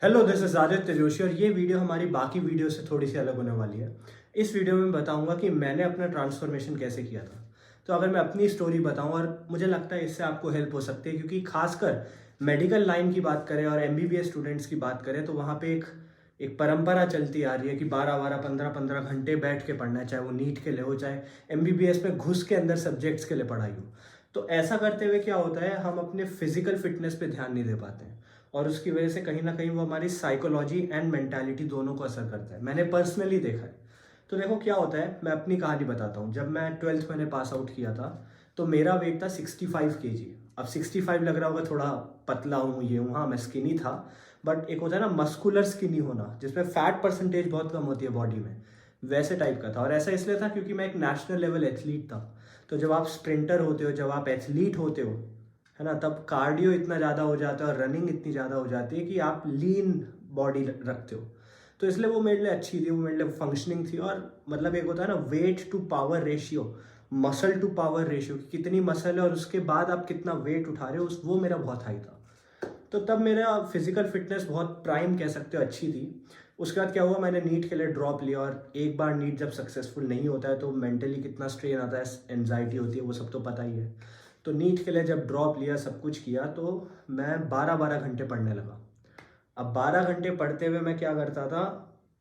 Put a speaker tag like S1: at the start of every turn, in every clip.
S1: Hello, this is Aditya Joshi और ये video हमारी बाकी वीडियो से थोड़ी सी अलग होने वाली है। इस वीडियो में बताऊंगा कि मैंने अपना ट्रांसफॉर्मेशन कैसे किया था। तो अगर मैं अपनी स्टोरी बताऊं, और मुझे लगता है इससे आपको हेल्प हो सकती है, क्योंकि खासकर मेडिकल लाइन की बात करें और एमबीबीएस स्टूडेंट्स की बात करें तो वहाँ पे एक एक परंपरा चलती आ रही है कि 12-12, 15-15 घंटे बैठ के पढ़ना है, चाहे वो नीट के लिए हो, चाहे एमबीबीएस में घुस के अंदर सब्जेक्ट्स के लिए पढ़ाई हो। तो ऐसा करते हुए क्या होता है, हम अपने फिजिकल फिटनेस पे ध्यान नहीं दे पाते हैं और उसकी वजह से कहीं ना कहीं वो हमारी साइकोलॉजी एंड मेंटालिटी दोनों को असर करता है। मैंने पर्सनली देखा है। तो देखो क्या होता है, मैं अपनी कहानी बताता हूँ। जब मैं 12th मैंने पास आउट किया था तो मेरा वेट था 65 kg। अब 65 लग रहा होगा थोड़ा पतला हूँ, ये हूँ, हाँ मैं स्किनी था। बट एक होता है ना मस्कुलर स्किनी होना, जिसमें फैट परसेंटेज बहुत कम होती है बॉडी में, वैसे टाइप का था। और ऐसा इसलिए था क्योंकि मैं एक नेशनल लेवल एथलीट था। तो जब आप स्प्रिंटर होते हो, जब आप एथलीट होते हो, है ना, तब कार्डियो इतना ज़्यादा हो जाता है और रनिंग इतनी ज़्यादा हो जाती है कि आप लीन बॉडी रखते हो। तो इसलिए वो मेरे लिए अच्छी थी, वो मेरे लिए फंक्शनिंग थी। और मतलब एक होता है ना weight to power ratio, muscle to power ratio, कितनी मसल है और उसके बाद आप कितना वेट उठा रहे हो, उस वो मेरा बहुत हाई था। तो तब मेरा फिजिकल फिटनेस बहुत प्राइम कह सकते हो, अच्छी थी। उसके बाद क्या हुआ, मैंने नीट के लिए ड्रॉप लिया। और एक बार नीट जब सक्सेसफुल नहीं होता है तो मेंटली कितना स्ट्रेन आता है, एनजाइटी होती है, वो सब तो पता ही है। तो नीट के लिए जब ड्रॉप लिया, सब कुछ किया, तो मैं 12-12 घंटे पढ़ने लगा। अब 12 घंटे पढ़ते हुए मैं क्या करता था,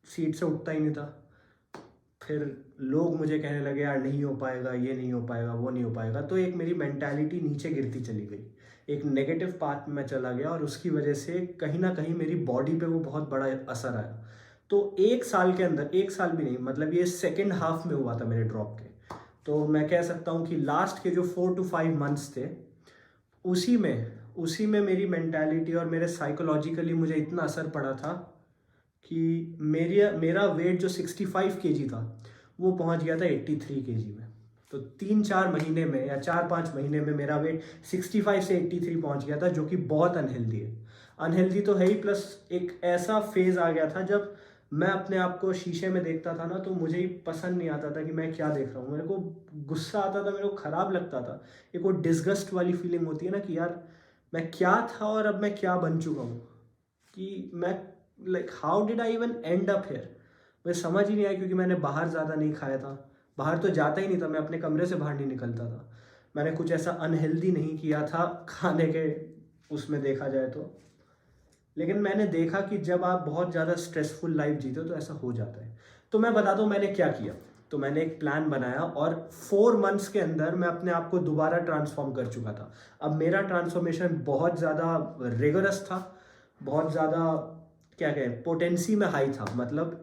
S1: सीट से उठता ही नहीं था। फिर लोग मुझे कहने लगे यार नहीं हो पाएगा, ये नहीं हो पाएगा, वो नहीं हो पाएगा। तो एक मेरी मेंटालिटी नीचे गिरती चली गई, एक नेगेटिव पाथ में मैं चला गया और उसकी वजह से कहीं ना कहीं मेरी बॉडी पे वो बहुत बड़ा असर आया। तो एक साल के अंदर, एक साल भी नहीं, मतलब ये सेकेंड हाफ में हुआ था मेरे ड्रॉप के। तो मैं कह सकता हूँ कि लास्ट के जो 4 to 5 मंथ्स थे, उसी में मेरी मेंटालिटी और मेरे साइकोलॉजिकली मुझे इतना असर पड़ा था कि मेरा वेट जो 65 kg था वो पहुंच गया था 83 kg में। तो 3-4 महीने में या 4-5 महीने में मेरा वेट 65 से 83 पहुंच गया था, जो कि बहुत अनहेल्दी है। अनहेल्दी तो है ही, प्लस एक ऐसा फेज आ गया था जब मैं अपने आप को शीशे में देखता था ना, तो मुझे ही पसंद नहीं आता था कि मैं क्या देख रहा हूँ। मेरे को गुस्सा आता था, मेरे को खराब लगता था। एक वो डिस्गस्ट वाली फीलिंग होती है ना कि यार मैं क्या था और अब मैं क्या बन चुका हूँ, कि मैं like how did I even and up here. मुझे समझ ही नहीं आया, क्योंकि मैंने बाहर ज़्यादा नहीं खाया था, बाहर तो जाता ही नहीं था, मैं अपने कमरे से बाहर नहीं निकलता था। मैंने कुछ ऐसा अनहेल्दी नहीं किया था खाने के उसमें देखा जाए तो। लेकिन मैंने देखा कि जब आप बहुत ज़्यादा स्ट्रेसफुल लाइफ जीते हो तो ऐसा हो जाता है। तो मैं बता दूं मैंने क्या किया। तो मैंने एक प्लान बनाया और 4 मंथ्स के अंदर मैं अपने आप को दोबारा ट्रांसफॉर्म कर चुका था। अब मेरा ट्रांसफॉर्मेशन बहुत ज़्यादा रिगरस था, बहुत ज़्यादा क्या कहें पोटेंसी में हाई था। मतलब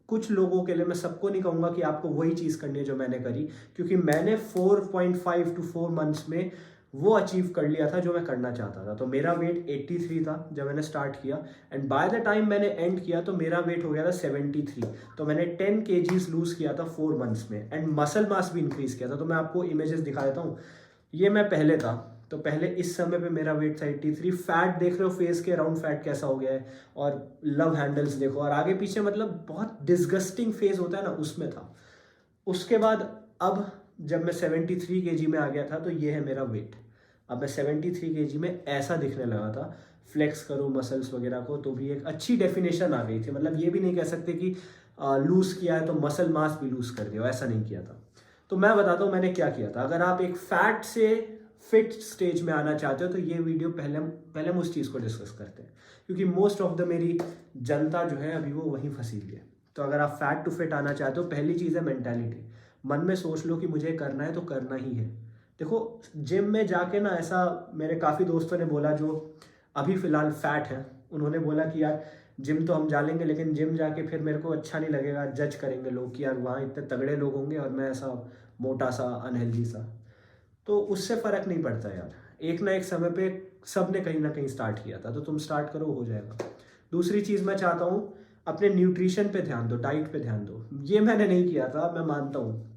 S1: कुछ लोगों के लिए, मैं सबको नहीं कहूँगा कि आपको वही चीज़ करनी है जो मैंने करी, क्योंकि मैंने 4.5 to 4 मंथ्स में वो अचीव कर लिया था जो मैं करना चाहता था। तो मेरा वेट 83 था जब मैंने स्टार्ट किया, एंड बाय द टाइम मैंने एंड किया तो मेरा वेट हो गया था 73। तो मैंने 10 kgs लूज़ किया था 4 मंथ्स में, एंड मसल मास भी इंक्रीज़ किया था। तो मैं आपको इमेजेस दिखा देता हूँ। ये मैं पहले था, तो पहले इस समय पे मेरा वेट था 83। फैट देख रहे हो, फेस के अराउंड फैट कैसा हो गया है, और लव हैंडल्स देखो, और आगे पीछे, मतलब बहुत डिस्गस्टिंग फेज होता है ना, उसमें था। उसके बाद अब जब मैं 73 kg में आ गया था तो ये है मेरा वेट। अब मैं 73 kg में ऐसा दिखने लगा था। फ्लेक्स करो मसल्स वगैरह को तो भी एक अच्छी डेफिनेशन आ गई थी। मतलब ये भी नहीं कह सकते कि लूज़ किया है तो मसल मास भी लूज़ कर दिया, ऐसा नहीं किया था। तो मैं बताता हूँ मैंने क्या किया था। अगर आप एक फैट से फिट स्टेज में आना चाहते हो तो ये वीडियो पहले पहले हम उस चीज़ को डिस्कस करते हैं, क्योंकि मोस्ट ऑफ द मेरी जनता जो है अभी वो वहीं फंसी हुई है। तो अगर आप फैट टू फिट आना चाहते हो, पहली चीज़ है मेंटालिटी। मन में सोच लो कि मुझे करना है तो करना ही है। देखो जिम में जाके ना, ऐसा मेरे काफ़ी दोस्तों ने बोला जो अभी फ़िलहाल फैट है, उन्होंने बोला कि यार जिम तो हम जा लेंगे लेकिन जिम जाके फिर मेरे को अच्छा नहीं लगेगा, जज करेंगे लोग कि यार वहाँ इतने तगड़े लोग होंगे और मैं ऐसा मोटा सा अनहेल्दी सा। तो उससे फ़र्क नहीं पड़ता यार। एक ना एक समय पे सब ने कहीं ना कहीं स्टार्ट किया था, तो तुम स्टार्ट करो, हो जाएगा। दूसरी चीज़ मैं चाहता हूँ, अपने न्यूट्रिशन पे ध्यान दो, डाइट पे ध्यान दो। ये मैंने नहीं किया था, मैं मानता हूँ।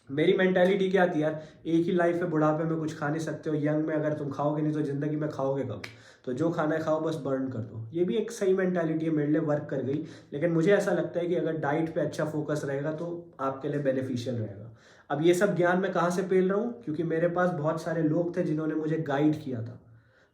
S1: मेरी मेंटालिटी क्या थी यार, एक ही लाइफ है, बुढ़ापे में कुछ खा नहीं सकते हो, यंग में अगर तुम खाओगे नहीं तो ज़िंदगी में खाओगे कब। तो जो खाना है खाओ, बस बर्न कर दो। ये भी एक सही मेंटालिटी है, मेरे लिए वर्क कर गई। लेकिन मुझे ऐसा लगता है कि अगर डाइट पे अच्छा फोकस रहेगा तो आपके लिए बेनिफिशियल रहेगा। अब ये सब ज्ञान मैं कहाँ से पेल रहा हूँ, क्योंकि मेरे पास बहुत सारे लोग थे जिन्होंने मुझे गाइड किया था।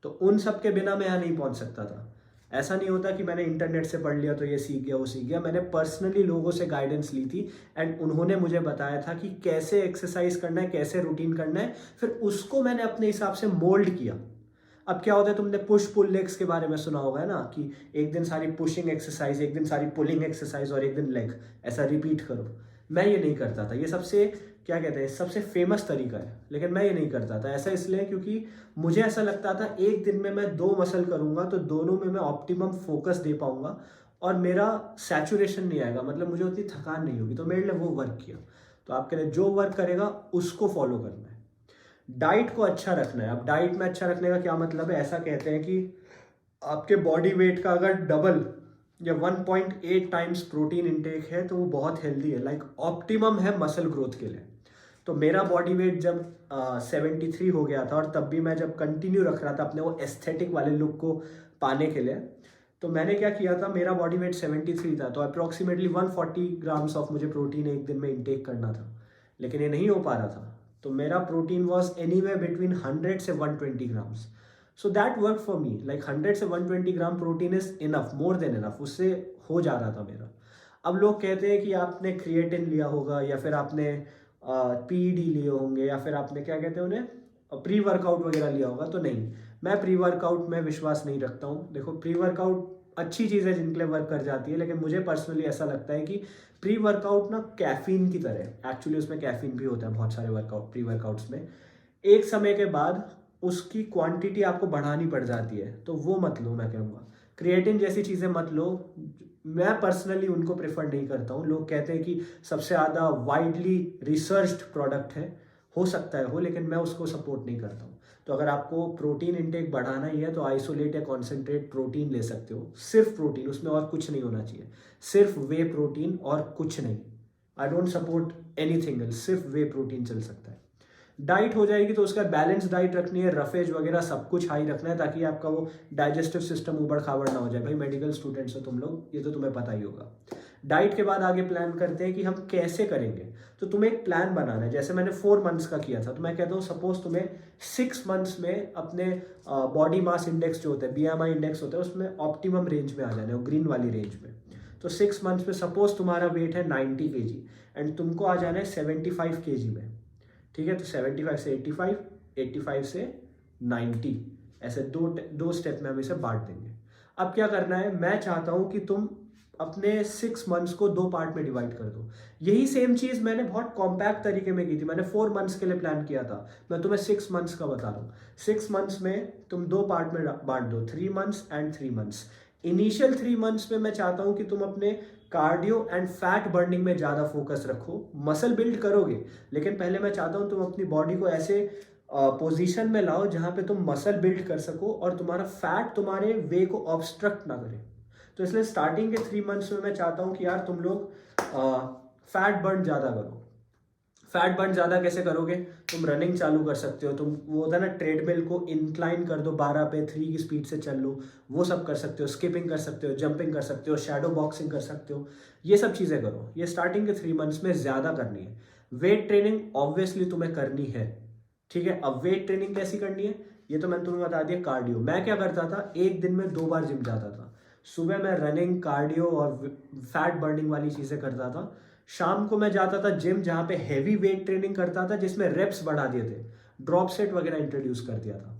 S1: तो उन सब के बिना मैं यहाँ नहीं पहुँच सकता था। ऐसा नहीं होता कि मैंने इंटरनेट से पढ़ लिया तो ये सीख गया वो सीख गया, मैंने पर्सनली लोगों से गाइडेंस ली थी एंड उन्होंने मुझे बताया था कि कैसे एक्सरसाइज करना है, कैसे रूटीन करना है, फिर उसको मैंने अपने हिसाब से मोल्ड किया। अब क्या होता है, तुमने पुश पुल लेग्स के बारे में सुना होगा है ना, कि एक दिन सारी पुशिंग एक्सरसाइज, एक दिन सारी पुलिंग एक्सरसाइज और एक दिन लेग, ऐसा रिपीट करो। मैं ये नहीं करता था, ये सबसे क्या कहते हैं सबसे फेमस तरीका है, लेकिन मैं ये नहीं करता था। ऐसा इसलिए क्योंकि मुझे ऐसा लगता था एक दिन में मैं 2 मसल करूंगा तो दोनों में मैं ऑप्टिमम फोकस दे पाऊंगा और मेरा सैचुरेशन नहीं आएगा, मतलब मुझे उतनी थकान नहीं होगी, तो मेरे लिए वो वर्क किया। तो आपके लिए जो वर्क करेगा उसको फॉलो करना है। डाइट को अच्छा रखना है। अब डाइट में अच्छा रखने का क्या मतलब है, ऐसा कहते हैं कि आपके बॉडी वेट का अगर डबल या 1.8 टाइम्स प्रोटीन इंटेक है तो वो बहुत हेल्दी है, लाइक ऑप्टिमम है मसल ग्रोथ के लिए। तो मेरा बॉडी वेट जब 73 हो गया था और तब भी मैं जब कंटिन्यू रख रहा था अपने वो एस्थेटिक वाले लुक को पाने के लिए, तो मैंने क्या किया था, मेरा बॉडी वेट 73 था तो अप्रोक्सीमेटली 140 ग्राम्स ऑफ मुझे प्रोटीन एक दिन में इंटेक करना था, लेकिन ये नहीं हो पा रहा था। तो मेरा प्रोटीन वॉज एनीवेयर बिटवीन 100 से 120 grams. So that work for me, like 100 से 120 gram protein is enough, more than enough, उससे हो जा रहा था मेरा। अब लोग कहते हैं कि आपने क्रिएटिन लिया होगा या फिर आपने पीईडी लिए होंगे या फिर आपने क्या कहते हैं उन्हें प्री वर्कआउट वगैरह लिया होगा, तो नहीं, मैं प्री वर्कआउट में विश्वास नहीं रखता हूँ। देखो, प्री वर्कआउट अच्छी चीज़ है जिनके लिए वर्क कर जाती है, लेकिन मुझे पर्सनली ऐसा लगता है कि प्री वर्कआउट ना कैफीन की तरह है। एक्चुअली उसमें कैफीन भी होता है बहुत सारे वर्कआउट प्री वर्कआउट्स में। एक समय के बाद उसकी क्वांटिटी आपको बढ़ानी पड़ जाती है, तो वो मत लो। मैं कहूँगा क्रिएटिन जैसी चीज़ें मत लो, मैं पर्सनली उनको प्रेफर नहीं करता हूँ। लोग कहते हैं कि सबसे ज़्यादा वाइडली रिसर्च्ड प्रोडक्ट है, हो सकता है हो, लेकिन मैं उसको सपोर्ट नहीं करता हूँ। तो अगर आपको प्रोटीन इंटेक बढ़ाना ही है तो आइसोलेट या कॉन्सेंट्रेट प्रोटीन ले सकते हो, सिर्फ प्रोटीन, उसमें और कुछ नहीं होना चाहिए, सिर्फ वे प्रोटीन और कुछ नहीं। I don't support anything else, सिर्फ वे प्रोटीन चल सकता है। डाइट हो जाएगी तो उसका बैलेंस डाइट रखनी है, रफेज वगैरह सब कुछ हाई रखना है ताकि आपका वो डाइजेस्टिव सिस्टम ऊबड़ खाबड़ ना हो जाए। भाई मेडिकल स्टूडेंट्स हो तुम लोग, ये तो तुम्हें पता ही होगा। डाइट के बाद आगे प्लान करते हैं कि हम कैसे करेंगे। तो तुम्हें एक प्लान बनाना है, जैसे मैंने 4 मंथ्स का किया था, तो मैं कहता हूँ सपोज तुम्हें 6 मंथ्स में अपने बॉडी मास इंडेक्स जो होता है, BMI इंडेक्स होता है, उसमें ऑप्टिमम रेंज में आ जाना है, ग्रीन वाली रेंज में। तो 6 मंथ्स में सपोज तुम्हारा वेट है 90 kg एंड तुमको आ जाना है 75 kg में, ठीक है। तो 75 से 85, 85 से 90, ऐसे दो स्टेप में हम इसे बांट देंगे। अब क्या करना है, मैं चाहता हूं कि तुम अपने 6 मंथ्स को 2 पार्ट में डिवाइड कर दो। यही सेम चीज मैंने बहुत कॉम्पैक्ट तरीके में की थी, मैंने 4 मंथ्स के लिए प्लान किया था, मैं तुम्हें 6 मंथ्स का बता रहा हूँ। 6 मंथ्स में तुम 2 पार्ट में बांट दो, 3 months and 3 months. Initial 3 months में मैं चाहता हूं कि तुम अपने कार्डियो एंड फैट बर्निंग में ज़्यादा फोकस रखो। मसल बिल्ड करोगे, लेकिन पहले मैं चाहता हूं तुम अपनी बॉडी को ऐसे पोजीशन में लाओ जहां पे तुम मसल बिल्ड कर सको और तुम्हारा फैट तुम्हारे वे को ऑब्स्ट्रक्ट ना करे। तो इसलिए स्टार्टिंग के 3 मंथ्स में मैं चाहता हूं कि यार तुम लोग फैट बर्न ज़्यादा करो। फैट बर्न ज़्यादा कैसे करोगे, तुम रनिंग चालू कर सकते हो, तुम वो होता है ना ट्रेडमिल को इंक्लाइन कर दो 12 पे 3 की स्पीड से चल लो, वो सब कर सकते हो। स्किपिंग कर सकते हो, जंपिंग कर सकते हो, शैडो बॉक्सिंग कर सकते हो, ये सब चीज़ें करो। ये स्टार्टिंग के 3 मंथ्स में ज़्यादा करनी है। वेट ट्रेनिंग ऑब्वियसली तुम्हें करनी है, ठीक है। अब वेट ट्रेनिंग कैसी करनी है ये तो मैंने तुम्हें बता दिया। कार्डियो, मैं क्या करता था, एक दिन में 2 बार जिम जाता था। सुबह मैं रनिंग, कार्डियो और फैट बर्निंग वाली चीज़ें करता था। शाम को मैं जाता था जिम जहाँ पे हैवी वेट ट्रेनिंग करता था, जिसमें रेप्स बढ़ा दिए थे, ड्रॉप सेट वगैरह इंट्रोड्यूस कर दिया था।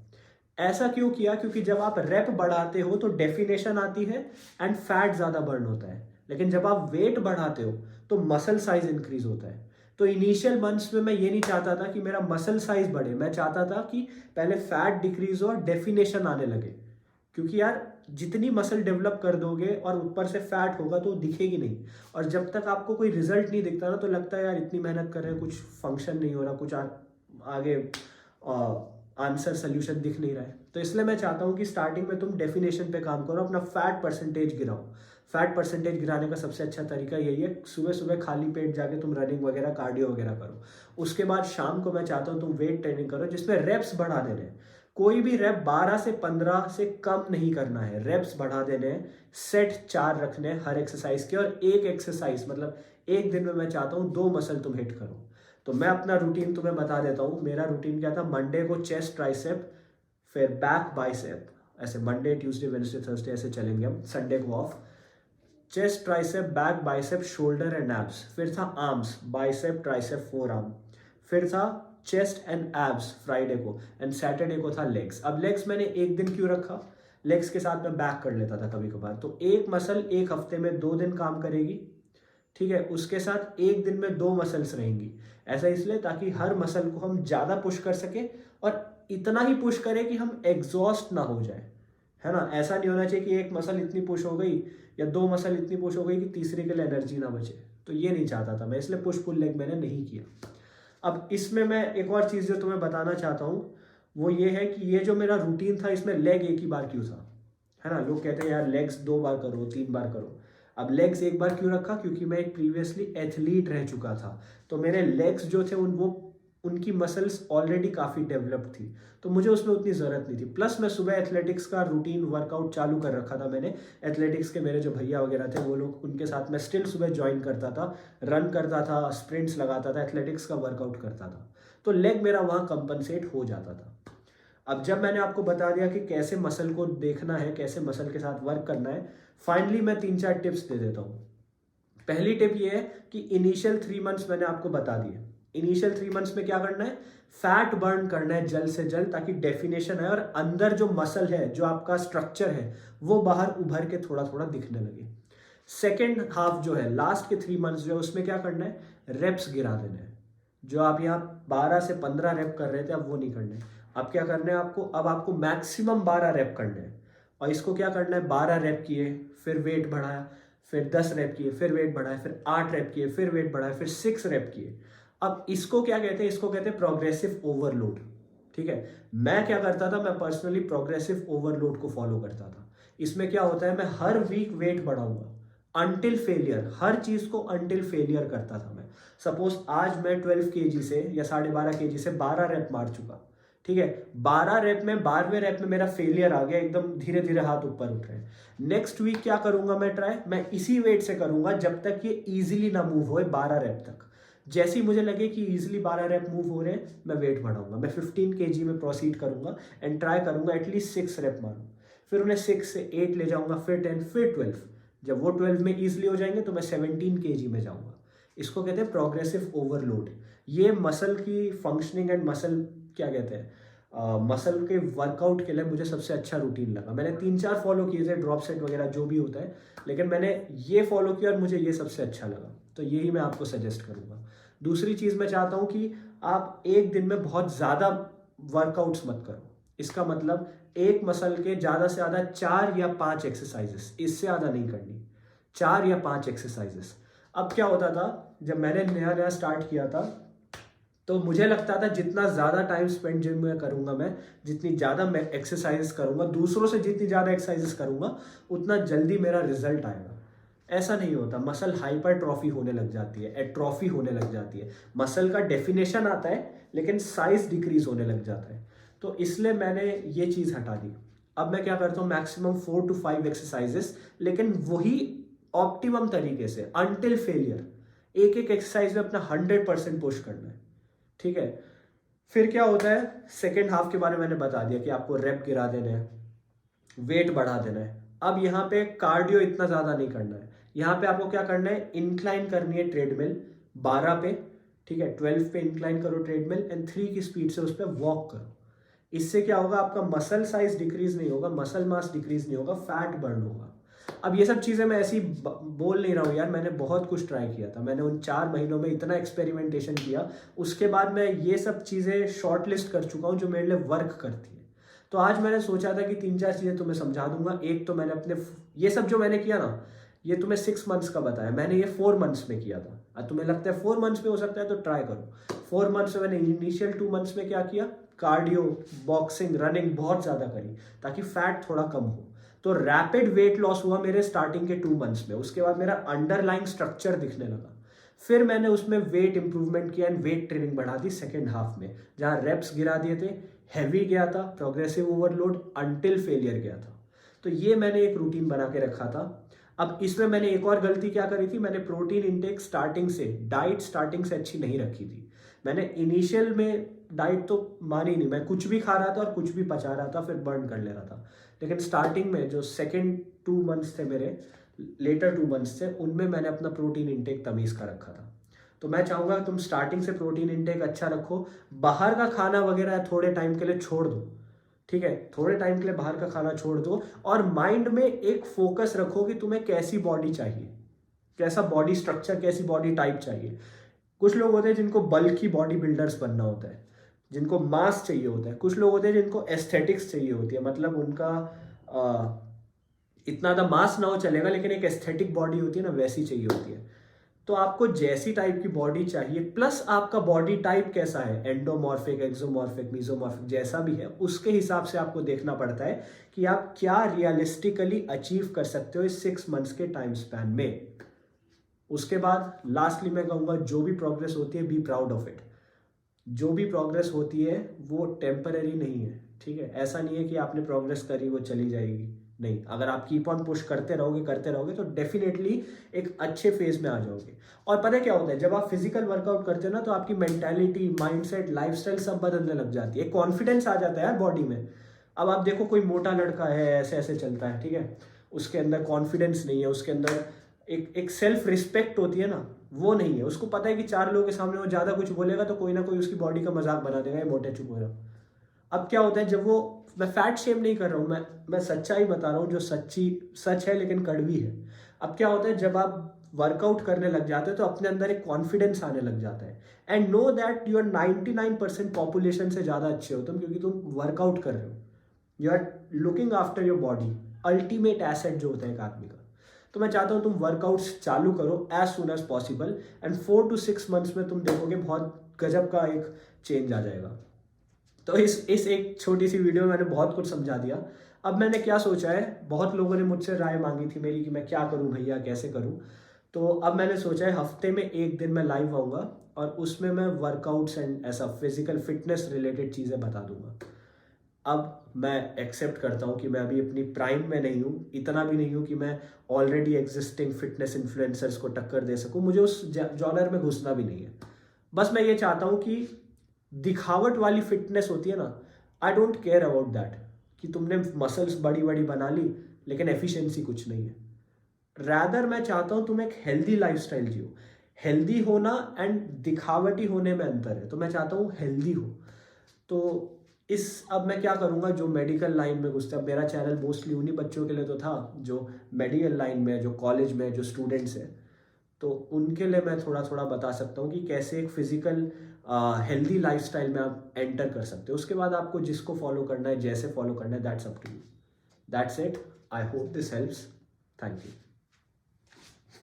S1: ऐसा क्यों किया, क्योंकि जब आप रेप बढ़ाते हो तो डेफिनेशन आती है एंड फैट ज़्यादा बर्न होता है, लेकिन जब आप वेट बढ़ाते हो तो मसल साइज इंक्रीज होता है। तो इनिशियल मंथ्स में मैं ये नहीं चाहता था कि मेरा मसल साइज बढ़े, मैं चाहता था कि पहले फैट डिक्रीज हो और डेफिनेशन आने लगे। क्योंकि यार जितनी मसल डेवलप कर दोगे और ऊपर से फैट होगा तो दिखेगी नहीं, और जब तक आपको कोई रिजल्ट नहीं दिखता ना तो लगता है यार इतनी मेहनत कर रहे हैं, कुछ फंक्शन नहीं हो रहा, कुछ आगे आंसर सोल्यूशन दिख नहीं रहा है। तो इसलिए मैं चाहता हूँ कि स्टार्टिंग में तुम डेफिनेशन पे काम करो, अपना फैट परसेंटेज गिराओ। फैट परसेंटेज गिराने का सबसे अच्छा तरीका यही है, सुबह सुबह खाली पेट जाके तुम रनिंग वगैरह, कार्डियो वगैरह करो। उसके बाद शाम को मैं चाहता हूँ तुम वेट ट्रेनिंग करो जिसमें रेप्स बढ़ा देने हैं। कोई भी रेप 12 से 15 से कम नहीं करना है, रेप्स बढ़ा देने हैं। सेट 4 रखने हैं हर एक्सरसाइज के, और एक एक्सरसाइज मतलब एक दिन में मैं चाहता हूँ 2 मसल तुम हिट करो। तो मैं अपना रूटीन तुम्हें बता देता हूँ। मेरा रूटीन क्या था, मंडे को चेस्ट ट्राइसेप, फिर बैक बाइसेप, ऐसे मंडे ट्यूसडे वेडनेसडे थर्सडे ऐसे चलेंगे हम, संडे को of. Chest tricep back bicep shoulder and abs, फिर था arms bicep tricep four arm, फिर था चेस्ट एंड एब्स फ्राइडे को, एंड सैटरडे को था लेग्स। अब लेग्स मैंने एक दिन क्यों रखा, लेग्स के साथ मैं बैक कर लेता था कभी कभार, तो एक मसल एक हफ्ते में 2 दिन काम करेगी, ठीक है, उसके साथ एक दिन में 2 मसल्स रहेंगी। ऐसा इसलिए ताकि हर मसल को हम ज़्यादा पुश कर सके और इतना ही पुश करें कि हम एग्जॉस्ट ना हो जाए, है ना। ऐसा नहीं होना चाहिए कि एक मसल इतनी पुश हो गई या 2 मसल इतनी पुश हो गई कि तीसरे के लिए एनर्जी ना बचे, तो ये नहीं चाहता था मैं, इसलिए पुश पुल लेग मैंने नहीं किया। अब इसमें मैं एक और चीज़ जो तुम्हें बताना चाहता हूँ वो ये है कि ये जो मेरा रूटीन था इसमें लेग एक ही बार क्यों था, है ना। लोग कहते हैं यार लेग्स 2 बार करो 3 बार करो। अब लेग्स एक बार क्यों रखा, क्योंकि मैं एक प्रीवियसली एथलीट रह चुका था, तो मेरे लेग्स जो थे उनकी मसल्स ऑलरेडी काफ़ी डेवलप्ड थी, तो मुझे उसमें उतनी ज़रूरत नहीं थी। प्लस मैं सुबह एथलेटिक्स का रूटीन वर्कआउट चालू कर रखा था मैंने, एथलेटिक्स के मेरे जो भैया वगैरह थे वो लोग, उनके साथ मैं स्टिल सुबह ज्वाइन करता था, रन करता था, स्प्रिंट्स लगाता था, एथलेटिक्स का वर्कआउट करता था, तो लेग मेरा वहाँ कंपनसेट हो जाता था। अब जब मैंने आपको बता दिया कि कैसे मसल को देखना है, कैसे मसल के साथ वर्क करना है, फाइनली मैं 3-4 टिप्स दे देता हूँ। पहली टिप ये है कि इनिशियल 3 मंथ्स मैंने आपको बता दिए। इनिशियल 3 मंथ्स में क्या करना है, फैट बर्न करना है जल्द से जल्द, ताकि डेफिनेशन है और अंदर जो मसल है, जो आपका स्ट्रक्चर है, वो बाहर उभर के थोड़ा थोड़ा दिखने लगे। सेकेंड हाफ जो है, लास्ट के 3 मंथ्स जो है, उसमें क्या करना है, रेप्स गिरा देने हैं। जो आप यहाँ 12 से 15 रेप कर रहे थे, अब वो नहीं करने। अब क्या करना है आपको, अब आपको मैक्सिमम 12 रेप करने हैं, और इसको क्या करना है, 12 रेप किए, फिर वेट बढ़ाया, फिर 10 रेप किए, फिर वेट बढ़ाया, फिर 8 रेप किए, फिर वेट बढ़ाया, फिर 6 रेप किए। अब इसको क्या कहते हैं, इसको कहते हैं प्रोग्रेसिव ओवरलोड, ठीक है। मैं क्या करता था, मैं पर्सनली प्रोग्रेसिव ओवरलोड को फॉलो करता था। इसमें क्या होता है, मैं हर वीक वेट बढ़ाऊंगा अंटिल फेलियर, हर चीज को अंटिल फेलियर करता था मैं। सपोज आज मैं 12 kg से या 12.5 kg से 12 रेप मार चुका, ठीक है, 12 रेप में 12वें रेप में मेरा फेलियर आ गया, एकदम धीरे धीरे हाथ ऊपर उठ रहे हैं। नेक्स्ट वीक क्या करूंगा मैं ट्राई, मैं इसी वेट से करूंगा जब तक ये इजीली ना मूव होए 12 रेप तक। जैसे ही मुझे लगे कि इजीली 12 रेप मूव हो रहे हैं, मैं वेट बढ़ाऊंगा, मैं 15 kg में प्रोसीड करूंगा एंड ट्राई करूंगा एटलीस्ट 6 रेप मारूं, फिर उन्हें 6 से 8 ले जाऊंगा, फिर 10, फिर 12। जब वो 12 में ईजिली हो जाएंगे तो मैं 17 kg में जाऊंगा। इसको कहते हैं प्रोग्रेसिव ओवरलोड। ये मसल की फंक्शनिंग एंड मसल क्या कहते हैं, मसल के वर्कआउट के लिए मुझे सबसे अच्छा रूटीन लगा। मैंने 3-4 फॉलो किए थे, ड्रॉप सेट वगैरह जो भी होता है, लेकिन मैंने ये फॉलो किया और मुझे ये सबसे अच्छा लगा, तो यही मैं आपको सजेस्ट करूंगा। दूसरी चीज़ मैं चाहता हूँ कि आप एक दिन में बहुत ज़्यादा वर्कआउट्स मत करो। इसका मतलब एक मसल के ज़्यादा से ज़्यादा 4 या 5 एक्सरसाइजेस, इससे ज़्यादा नहीं करनी, 4 या 5 एक्सरसाइजेस। अब क्या होता था, जब मैंने नया नया स्टार्ट किया था तो मुझे लगता था जितना ज़्यादा टाइम स्पेंड जिम में करूँगा मैं, जितनी ज़्यादा मैं एक्सरसाइजेस करूँगा, दूसरों से जितनी ज़्यादा एक्सरसाइजेस करूँगा, उतना जल्दी मेरा रिजल्ट आएगा। ऐसा नहीं होता, मसल हाइपरट्रॉफी होने लग जाती है, एट्रॉफी होने लग जाती है। मसल का डेफिनेशन आता है लेकिन साइज डिक्रीज होने लग जाता है, तो इसलिए मैंने ये चीज़ हटा दी। अब मैं क्या करता हूँ, मैक्सिमम 4 to 5 एक्सरसाइजेस, लेकिन वही ऑप्टिमम तरीके से अंटिल फेलियर। एक एक एक्सरसाइज में अपना 100% पुश करना है, ठीक है। फिर क्या होता है, सेकेंड हाफ के बारे में मैंने बता दिया कि आपको रेप गिरा देना है, वेट बढ़ा देना है। अब यहाँ पे कार्डियो इतना ज़्यादा नहीं करना है, यहाँ पे आपको क्या करना है, इंक्लाइन करनी है ट्रेडमिल 12 पे, ठीक है, 12 पे इंक्लाइन करो ट्रेडमिल एंड 3 की स्पीड से उस पर वॉक करो। इससे क्या होगा, आपका मसल साइज डिक्रीज नहीं होगा, मसल मास डिक्रीज नहीं होगा, फैट बर्न होगा। अब ये सब चीज़ें मैं ऐसी बोल नहीं रहा हूँ यार, मैंने बहुत कुछ ट्राई किया था, मैंने उन 4 महीनों में इतना एक्सपेरिमेंटेशन किया, उसके बाद मैं ये सब चीज़ें शॉर्ट लिस्ट कर चुका हूँ जो मेरे लिए वर्क करती है। तो आज मैंने सोचा था कि 3-4 चीज़ें तुम्हें समझा दूंगा। एक तो मैंने अपने ये सब जो मैंने किया ना, ये तुम्हें 6 मंथ्स का बताया, मैंने ये 4 मंथ्स में किया था। अब तुम्हें लगता है 4 मंथ्स में हो सकता है तो ट्राई करो। 4 मंथ्स में मैंने इनिशियल 2 मंथ्स में क्या किया, कार्डियो, बॉक्सिंग, रनिंग बहुत ज़्यादा करी ताकि फैट थोड़ा कम हो। तो रैपिड वेट लॉस हुआ मेरे स्टार्टिंग के 2 मंथ्स में, उसके बाद मेरा अंडरलाइंग स्ट्रक्चर दिखने लगा। फिर मैंने उसमें वेट इंप्रूवमेंट किया एंड वेट ट्रेनिंग बढ़ा दी सेकेंड हाफ में, जहाँ रेप्स गिरा दिए थे, हैवी गया था, प्रोग्रेसिव ओवरलोड अंटिल फेलियर गया था। तो ये मैंने एक रूटीन बना के रखा था। अब इसमें मैंने एक और गलती क्या करी थी, मैंने प्रोटीन इंटेक स्टार्टिंग से, डाइट स्टार्टिंग से अच्छी नहीं रखी थी। मैंने इनिशियल में डाइट तो मानी नहीं, मैं कुछ भी खा रहा था और कुछ भी पचा रहा था, फिर बर्न कर ले रहा था। लेकिन स्टार्टिंग में जो सेकेंड 2 मंथ्स थे मेरे, लेटर 2 मंथ्स थे, उनमें मैंने अपना प्रोटीन इंटेक तमीज़ का रखा था। तो मैं चाहूँगा तुम स्टार्टिंग से प्रोटीन इंटेक अच्छा रखो, बाहर का खाना वगैरह थोड़े टाइम के लिए छोड़ दो, ठीक है, थोड़े टाइम के लिए बाहर का खाना छोड़ दो, और माइंड में एक फोकस रखो कि तुम्हें कैसी बॉडी चाहिए, कैसा बॉडी स्ट्रक्चर, कैसी बॉडी टाइप चाहिए। कुछ लोग होते हैं जिनको बल्की बॉडी बिल्डर्स बनना होता है, जिनको मास चाहिए होता है। कुछ लोग होते हैं जिनको एस्थेटिक्स चाहिए होती है, मतलब उनका इतना ज़्यादा मास ना हो चलेगा, लेकिन एक एस्थेटिक बॉडी होती है ना, वैसी चाहिए होती है। तो आपको जैसी टाइप की बॉडी चाहिए, प्लस आपका बॉडी टाइप कैसा है, एंडोमॉर्फिक, एक्सोमॉर्फिक, मीजोमॉर्फिक, जैसा भी है, उसके हिसाब से आपको देखना पड़ता है कि आप क्या रियलिस्टिकली अचीव कर सकते हो इस 6 मंथ्स के टाइम स्पैन में। उसके बाद लास्टली मैं कहूँगा, जो भी प्रोग्रेस होती है, बी प्राउड ऑफ इट। जो भी प्रोग्रेस होती है वो टेम्पररी नहीं है, ठीक है। ऐसा नहीं है कि आपने प्रोग्रेस करी वो चली जाएगी, नहीं। अगर आप कीप ऑन पुश करते रहोगे तो डेफिनेटली एक अच्छे फेज में आ जाओगे। और पता है क्या होता है, जब आप फिजिकल वर्कआउट करते हो ना, तो आपकी मेंटालिटी, माइंडसेट, लाइफस्टाइल सब बदलने लग जाती है, कॉन्फिडेंस आ जाता है यार बॉडी में। अब आप देखो, कोई मोटा लड़का है, ऐसे ऐसे चलता है, ठीक है, उसके अंदर कॉन्फिडेंस नहीं है, उसके अंदर एक सेल्फ रिस्पेक्ट होती है ना, वो नहीं है। उसको पता है कि 4 लोगों के सामने वो ज़्यादा कुछ बोलेगा तो कोई ना कोई उसकी बॉडी का मजाक बना देगा, ये मोटे चुप हो रहा। अब क्या होता है, जब वो, मैं फैट शेम नहीं कर रहा हूँ, मैं सच्चाई बता रहा हूँ जो सच है लेकिन कड़वी है। अब क्या होता है, जब आप वर्कआउट करने लग जाते हो तो अपने अंदर एक कॉन्फिडेंस आने लग जाता है। And know that you are 99% population से ज़्यादा अच्छे हो तुम, क्योंकि तुम वर्कआउट कर रहे हो, you are looking after your body, ultimate asset जो होता है एक आदमी का। तो मैं चाहता हूँ तुम वर्कआउट्स चालू करो as soon as possible, and 4 to 6 months में तुम देखोगे बहुत गजब का एक चेंज आ जाएगा। तो इस एक छोटी सी वीडियो में मैंने बहुत कुछ समझा दिया। अब मैंने क्या सोचा है, बहुत लोगों ने मुझसे राय मांगी थी मेरी कि मैं क्या करूं भैया, कैसे करूं। तो अब मैंने सोचा है हफ्ते में 1 दिन मैं लाइव आऊँगा, और उसमें मैं वर्कआउट्स एंड ऐसा फिजिकल फिटनेस रिलेटेड चीज़ें बता दूंगा। अब मैं एक्सेप्ट करता हूँ कि मैं अभी अपनी प्राइम में नहीं हूँ, इतना भी नहीं हूँ कि मैं ऑलरेडी एग्जिस्टिंग फिटनेस इन्फ्लुएंसर्स को टक्कर दे सकूँ, मुझे उस जॉनर में घुसना भी नहीं है। बस मैं ये चाहता हूँ कि दिखावट वाली फिटनेस होती है ना, I don't care about that, कि तुमने मसल्स बड़ी बड़ी बना ली लेकिन एफिशिएंसी कुछ नहीं है। रैदर मैं चाहता हूँ तुम एक हेल्दी लाइफस्टाइल जियो। हेल्दी होना एंड दिखावटी होने में अंतर है, तो मैं चाहता हूँ हेल्दी हो। तो अब मैं क्या करूँगा, जो मेडिकल लाइन में घुसते हैं, मेरा चैनल मोस्टली उन्हीं बच्चों के लिए तो था जो मेडिकल लाइन में, जो कॉलेज में, जो स्टूडेंट्स हैं, तो उनके लिए मैं थोड़ा थोड़ा बता सकता हूँ कि कैसे एक फिजिकल हेल्दी लाइफस्टाइल में आप एंटर कर सकते हो। उसके बाद आपको जिसको फॉलो करना है, जैसे फॉलो करना है, that's up to you. That's it. I hope this helps. Thank you.